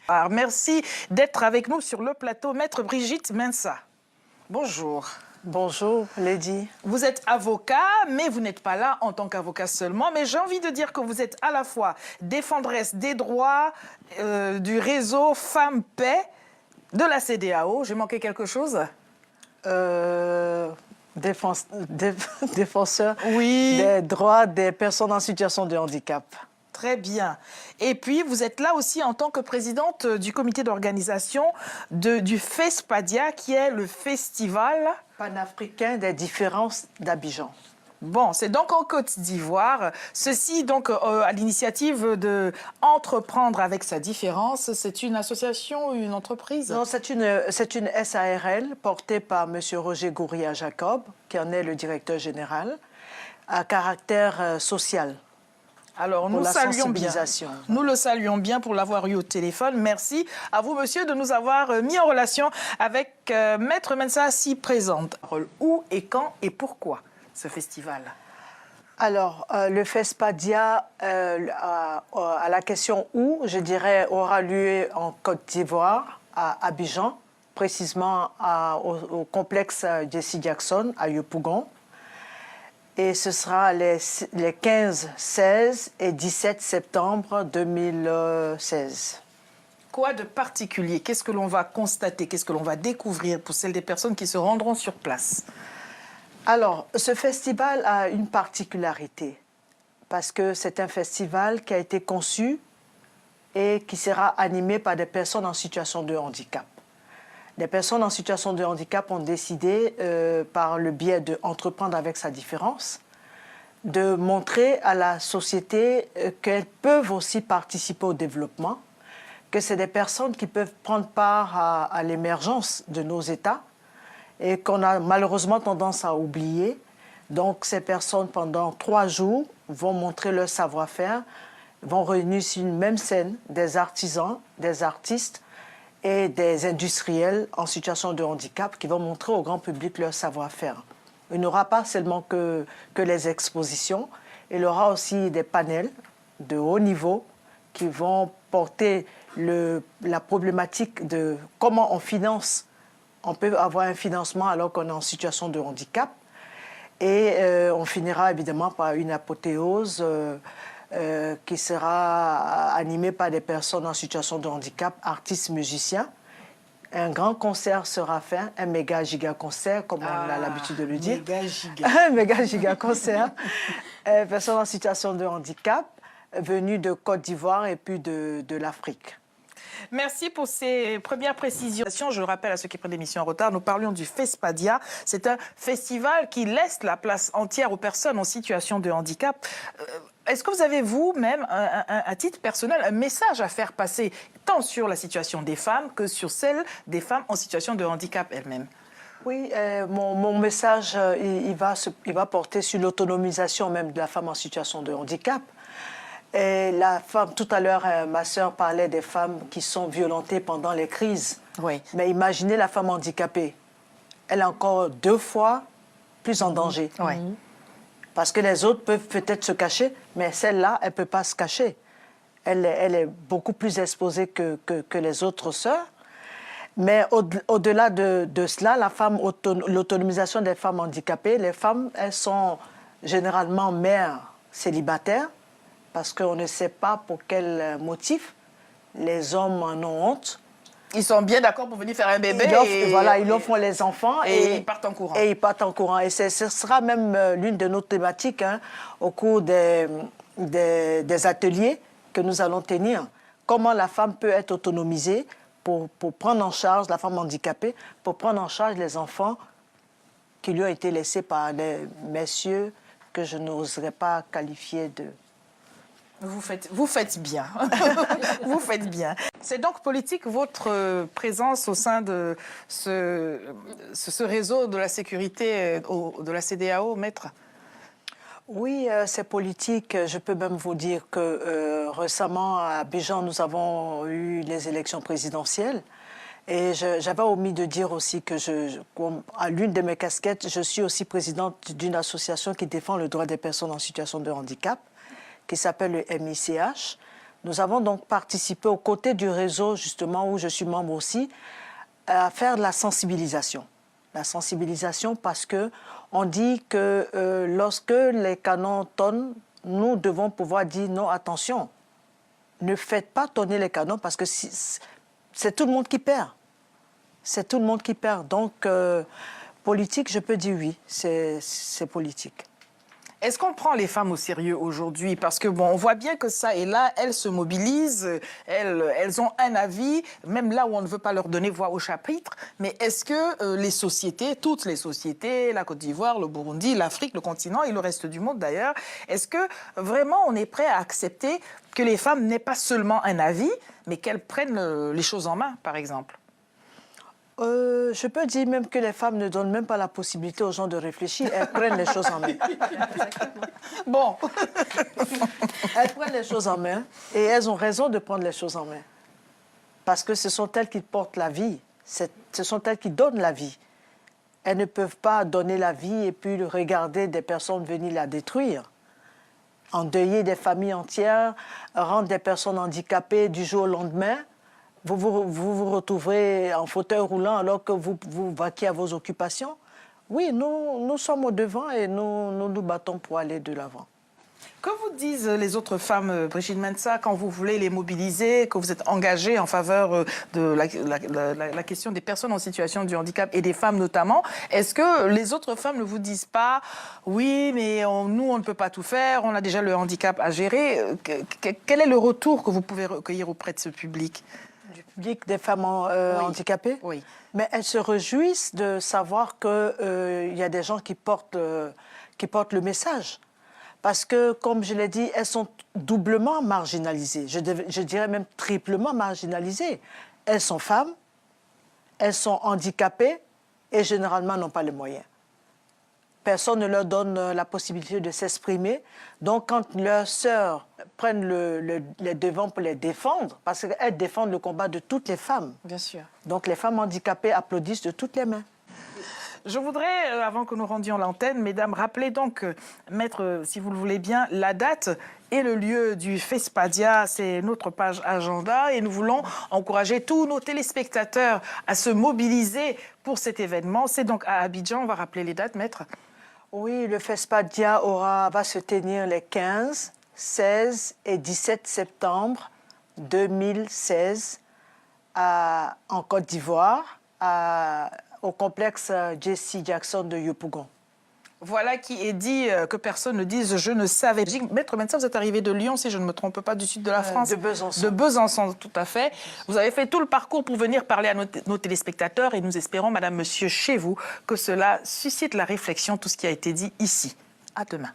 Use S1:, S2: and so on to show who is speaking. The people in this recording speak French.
S1: Alors, merci d'être avec nous sur le plateau, Maître Brigitte Mensa. Bonjour.
S2: Bonjour, Lady.
S1: Vous êtes avocat, mais vous n'êtes pas là en tant qu'avocat seulement. Mais j'ai envie de dire que vous êtes à la fois défendresse des droits du réseau Femmes Paix de la CEDEAO. J'ai manqué quelque chose?
S2: Défenseur
S1: Oui.
S2: des droits des personnes en situation de handicap.
S1: Très bien. Et puis, vous êtes là aussi en tant que présidente du comité d'organisation du FESPADIA, qui est le festival
S2: Panafricain des différences d'Abidjan.
S1: Bon, c'est donc en Côte d'Ivoire. Ceci, donc, à l'initiative de Entreprendre avec sa différence. C'est une association ou une entreprise?
S2: Non, c'est une SARL portée par M. Roger Gouria-Jacob, qui en est le directeur général, à caractère social.
S1: Alors, nous saluons bien. Nous le saluons bien pour l'avoir eu au téléphone. Merci à vous, monsieur, de nous avoir mis en relation avec Maître Mensa, si présente. Où et quand et pourquoi ce festival?
S2: Alors, le FESPADIA, à la question où, je dirais, aura lieu en Côte d'Ivoire, à Abidjan, précisément au complexe Jesse Jackson, à Yopougon. Et ce sera les 15, 16 et 17 septembre 2016.
S1: Quoi de particulier? Qu'est-ce que l'on va constater? Qu'est-ce que l'on va découvrir pour celles des personnes qui se rendront sur place?
S2: Alors, ce festival a une particularité parce que c'est un festival qui a été conçu et qui sera animé par des personnes en situation de handicap. Les personnes en situation de handicap ont décidé, par le biais d'Entreprendre avec sa différence, de montrer à la société qu'elles peuvent aussi participer au développement, que c'est des personnes qui peuvent prendre part à l'émergence de nos États et qu'on a malheureusement tendance à oublier. Donc ces personnes, pendant 3 jours, vont montrer leur savoir-faire, vont réunir sur une même scène des artisans, des artistes, et des industriels en situation de handicap qui vont montrer au grand public leur savoir-faire. Il n'y aura pas seulement que les expositions, il y aura aussi des panels de haut niveau qui vont porter la problématique de comment on finance. On peut avoir un financement alors qu'on est en situation de handicap. Et on finira évidemment par une apothéose qui sera animé par des personnes en situation de handicap, artistes, musiciens. Un grand concert sera fait, un méga giga concert, comme on a l'habitude de le dire. Un méga giga concert. Personnes en situation de handicap, venues de Côte d'Ivoire et puis de l'Afrique.
S1: Merci pour ces premières précisions. Je le rappelle à ceux qui prennent l'émission en retard, nous parlions du FESPADIA. C'est un festival qui laisse la place entière aux personnes en situation de handicap. Est-ce que vous avez vous-même, à titre personnel, un message à faire passer, tant sur la situation des femmes que sur celle des femmes en situation de handicap elles-mêmes?
S2: Oui, mon message, il va porter sur l'autonomisation même de la femme en situation de handicap. Et la femme, tout à l'heure, ma sœur parlait des femmes qui sont violentées pendant les crises.
S1: Oui.
S2: Mais imaginez la femme handicapée. Elle est encore 2 fois plus en danger.
S1: Oui.
S2: Parce que les autres peuvent peut-être se cacher, mais celle-là, elle ne peut pas se cacher. Elle est beaucoup plus exposée que les autres sœurs. Mais au-delà de cela, l'autonomisation des femmes handicapées, les femmes, elles sont généralement mères célibataires, parce qu'on ne sait pas pour quel motif les hommes en ont honte.
S1: Ils sont bien d'accord pour venir faire un bébé.
S2: Ils offrent les enfants.
S1: Et ils partent en courant.
S2: Et ils partent en courant. Et ce sera même l'une de nos thématiques au cours des ateliers que nous allons tenir. Comment la femme peut être autonomisée pour prendre en charge, la femme handicapée, pour prendre en charge les enfants qui lui ont été laissés par des messieurs que je n'oserais pas qualifier de...
S1: Vous faites bien. Vous faites bien. C'est donc politique votre présence au sein de ce réseau de la sécurité de la CEDEAO, maître?
S2: Oui, c'est politique. Je peux même vous dire que récemment, à Abidjan, nous avons eu les élections présidentielles. Et j'avais omis de dire aussi que, à l'une de mes casquettes, je suis aussi présidente d'une association qui défend le droit des personnes en situation de handicap, qui s'appelle le MICH. Nous avons donc participé aux côtés du réseau, justement, où je suis membre aussi, à faire de la sensibilisation. La sensibilisation parce qu'on dit que lorsque les canons tonnent, nous devons pouvoir dire non, attention, ne faites pas tonner les canons parce que c'est tout le monde qui perd. C'est tout le monde qui perd. Donc, politique, je peux dire oui, c'est politique.
S1: Est-ce qu'on prend les femmes au sérieux aujourd'hui? Parce que, bon, on voit bien que ça et là, elles se mobilisent, elles ont un avis, même là où on ne veut pas leur donner voix au chapitre. Mais est-ce que les sociétés, toutes les sociétés, la Côte d'Ivoire, le Burundi, l'Afrique, le continent et le reste du monde d'ailleurs, est-ce que vraiment on est prêt à accepter que les femmes n'aient pas seulement un avis, mais qu'elles prennent les choses en main, par exemple?
S2: Je peux dire même que les femmes ne donnent même pas la possibilité aux gens de réfléchir. Elles prennent les choses en main.
S1: Bon.
S2: Elles prennent les choses en main et elles ont raison de prendre les choses en main. Parce que ce sont elles qui portent la vie. Ce sont elles qui donnent la vie. Elles ne peuvent pas donner la vie et puis regarder des personnes venir la détruire. Endeuiller des familles entières, rendre des personnes handicapées du jour au lendemain. Vous retrouverez en fauteuil roulant alors que vous vaquiez à vos occupations. Oui, nous sommes au devant et nous nous battons pour aller de l'avant.
S1: Que vous disent les autres femmes, Brigitte Mensah, quand vous voulez les mobiliser, que vous êtes engagée en faveur de la question des personnes en situation de handicap et des femmes notamment? Est-ce que les autres femmes ne vous disent pas « Oui, mais nous, on ne peut pas tout faire, on a déjà le handicap à gérer ». Quel est le retour que vous pouvez recueillir auprès de ce public?
S2: Du public des femmes handicapées?
S1: Oui.
S2: Mais elles se réjouissent de savoir qu'il y a des gens qui portent le message. Parce que, comme je l'ai dit, elles sont doublement marginalisées. Je dirais même triplement marginalisées. Elles sont femmes, elles sont handicapées et généralement n'ont pas les moyens. Personne ne leur donne la possibilité de s'exprimer. Donc, quand leurs sœurs prennent les devants pour les défendre, parce qu'elles défendent le combat de toutes les femmes.
S1: Bien sûr.
S2: Donc, les femmes handicapées applaudissent de toutes les mains.
S1: Je voudrais, avant que nous rendions l'antenne, mesdames, rappeler donc, maître, si vous le voulez bien, la date et le lieu du FESPADIA. C'est notre page agenda et nous voulons encourager tous nos téléspectateurs à se mobiliser pour cet événement. C'est donc à Abidjan. On va rappeler les dates, maître.
S2: Oui, le FESPADIA va se tenir les 15, 16 et 17 septembre 2016 en Côte d'Ivoire, au complexe Jesse Jackson de Yopougon.
S1: Voilà qui est dit, que personne ne dise « je ne savais ». Maître Mensah, vous êtes arrivé de Lyon, si je ne me trompe pas, du sud de la France.
S2: De Besançon.
S1: De Besançon, tout à fait. Vous avez fait tout le parcours pour venir parler à nos téléspectateurs et nous espérons, madame, monsieur, chez vous, que cela suscite la réflexion, tout ce qui a été dit ici. À demain.